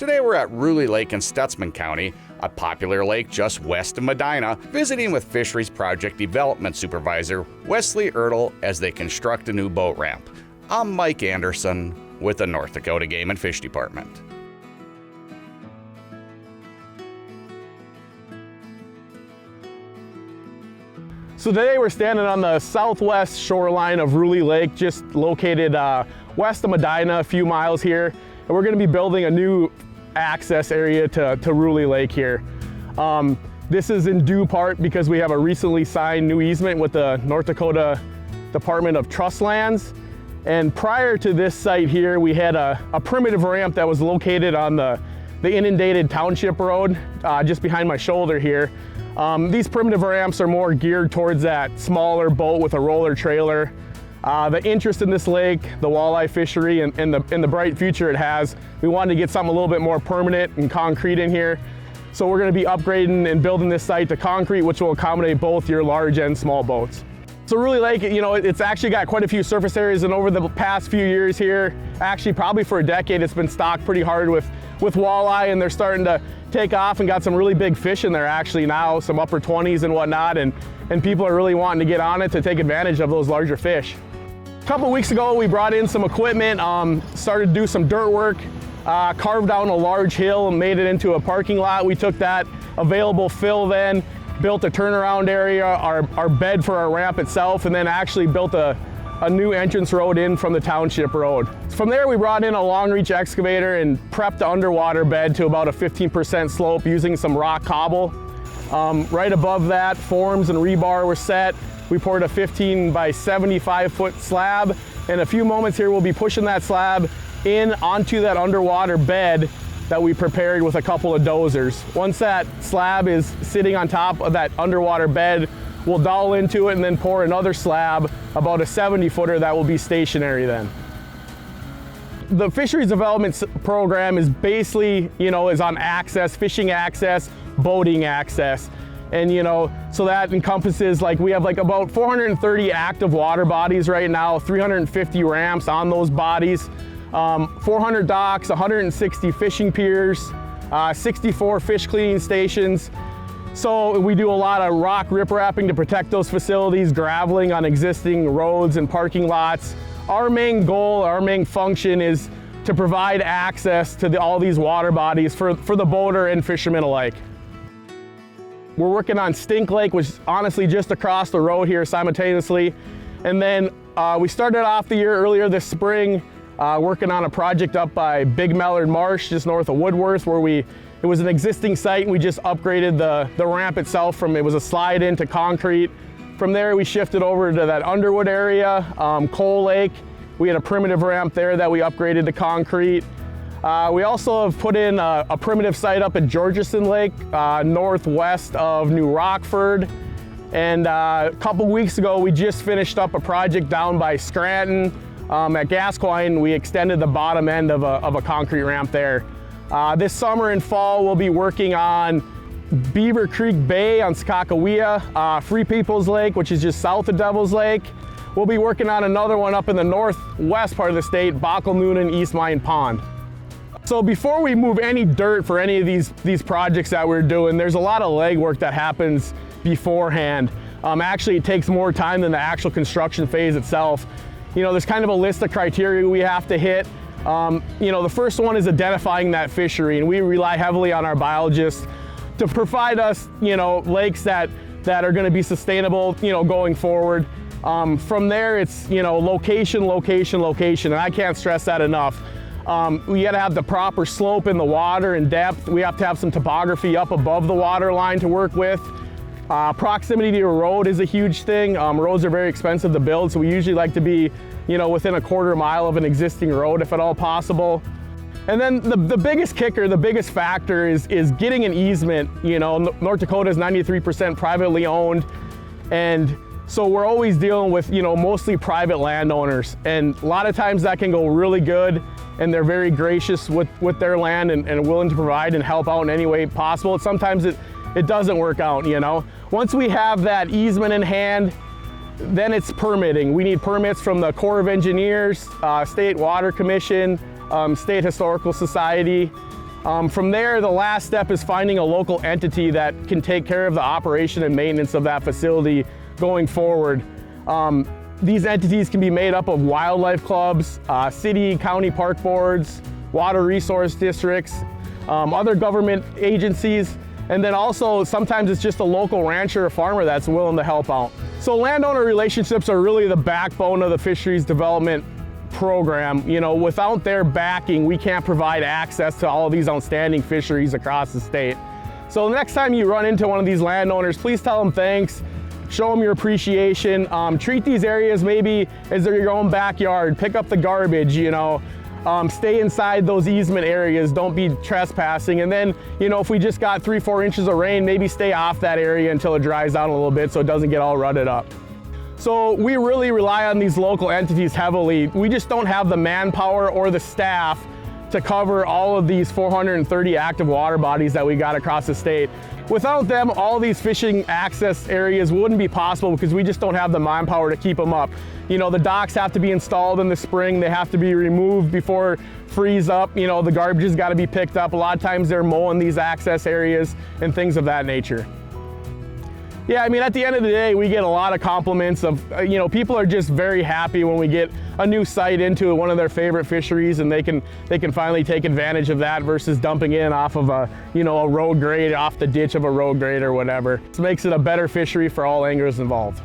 Today we're at Reule Lake in Stutsman County, a popular lake just west of Medina, visiting with Fisheries Project Development Supervisor Wesley Erdle as they construct a new boat ramp. I'm Mike Anderson with the North Dakota Game and Fish Department. So today we're standing on the southwest shoreline of Reule Lake, just located west of Medina, a few miles here. And we're going to be building a new access area to Reule Lake here. This is in due part because we have a recently signed new easement with the North Dakota Department of Trust Lands. And prior to this site here, we had a primitive ramp that was located on the inundated township road just behind my shoulder here. These primitive ramps are more geared towards that smaller boat with a roller trailer. The interest in this lake, the walleye fishery, and the bright future it has, we wanted to get something a little bit more permanent and concrete in here. So we're going to be upgrading and building this site to concrete, which will accommodate both your large and small boats. So Reule Lake, you know, it's actually got quite a few surface areas, and over the past few years here, actually probably for a decade, it's been stocked pretty hard with walleye, and they're starting to take off and got some really big fish in there actually now, some upper 20s and whatnot, and people are really wanting to get on it to take advantage of those larger fish. A couple weeks ago, we brought in some equipment, started to do some dirt work, carved down a large hill and made it into a parking lot. We took that available fill then, built a turnaround area, our bed for our ramp itself, and then actually built a new entrance road in from the township road. From there, we brought in a long reach excavator and prepped the underwater bed to about a 15% slope using some rock cobble. Right above that, forms and rebar were set. We poured a 15 by 75 foot slab. In a few moments here, we'll be pushing that slab in onto that underwater bed that we prepared with a couple of dozers. Once that slab is sitting on top of that underwater bed, we'll dowel into it and then pour another slab, about a 70 footer that will be stationary then. The fisheries development program is basically, is on access, fishing access, boating access. And so that encompasses, we have about 430 active water bodies right now, 350 ramps on those bodies, 400 docks, 160 fishing piers, 64 fish cleaning stations. So we do a lot of rock riprapping to protect those facilities, graveling on existing roads and parking lots. Our main goal, our main function is to provide access to all these water bodies for the boater and fishermen alike. We're working on Stink Lake, which is honestly just across the road here simultaneously. And then we started off the year earlier this spring working on a project up by Big Mallard Marsh, just north of Woodworth, where it was an existing site and we just upgraded the ramp itself from, it was a slide into concrete. From there we shifted over to that Underwood area, Coal Lake. We had a primitive ramp there that we upgraded to concrete. We also have put in a primitive site up at Georgeson Lake, northwest of New Rockford. And a couple weeks ago, we just finished up a project down by Scranton at Gascoigne. We extended the bottom end of a concrete ramp there. This summer and fall, we'll be working on Beaver Creek Bay on Sakakawea, Free People's Lake, which is just south of Devil's Lake. We'll be working on another one up in the northwest part of the state, Bockel Noonan East Mine Pond. So before we move any dirt for any of these projects that we're doing, there's a lot of legwork that happens beforehand. Actually, it takes more time than the actual construction phase itself. There's kind of a list of criteria we have to hit. The first one is identifying that fishery, and we rely heavily on our biologists to provide us, lakes that are going to be sustainable, going forward. From there, it's, location, location, location, and I can't stress that enough. We got to have the proper slope in the water and depth. We have to have some topography up above the water line to work with. Proximity to a road is a huge thing. Roads are very expensive to build, so we usually like to be, within a quarter mile of an existing road if at all possible. And then the biggest kicker, the biggest factor is getting an easement. North Dakota is 93% privately owned, and so we're always dealing with, mostly private landowners. And a lot of times that can go really good, and they're very gracious with their land and willing to provide and help out in any way possible. Sometimes it doesn't work out, Once we have that easement in hand, then it's permitting. We need permits from the Corps of Engineers, State Water Commission, State Historical Society. From there, the last step is finding a local entity that can take care of the operation and maintenance of that facility going forward. These entities can be made up of wildlife clubs, city, county park boards, water resource districts, other government agencies, and then also sometimes it's just a local rancher or farmer that's willing to help out. So landowner relationships are really the backbone of the fisheries development program. You know, without their backing, we can't provide access to all of these outstanding fisheries across the state. So the next time you run into one of these landowners, please tell them thanks, show them your appreciation, treat these areas maybe as they're your own backyard, pick up the garbage, you know, stay inside those easement areas, don't be trespassing, and then, you know, if we just got 3-4 inches of rain, maybe stay off that area until it dries out a little bit so it doesn't get all rutted up. So we really rely on these local entities heavily. We just don't have the manpower or the staff to cover all of these 430 active water bodies that we got across the state. Without them, all these fishing access areas wouldn't be possible because we just don't have the manpower to keep them up. You know, the docks have to be installed in the spring, they have to be removed before freeze up, you know, the garbage has got to be picked up. A lot of times they're mowing these access areas and things of that nature. Yeah, I mean, at the end of the day, we get a lot of compliments of, you know, people are just very happy when we get a new site into one of their favorite fisheries and they can finally take advantage of that versus dumping in off of a, you know, a road grade, off the ditch of a road grade or whatever. It makes it a better fishery for all anglers involved.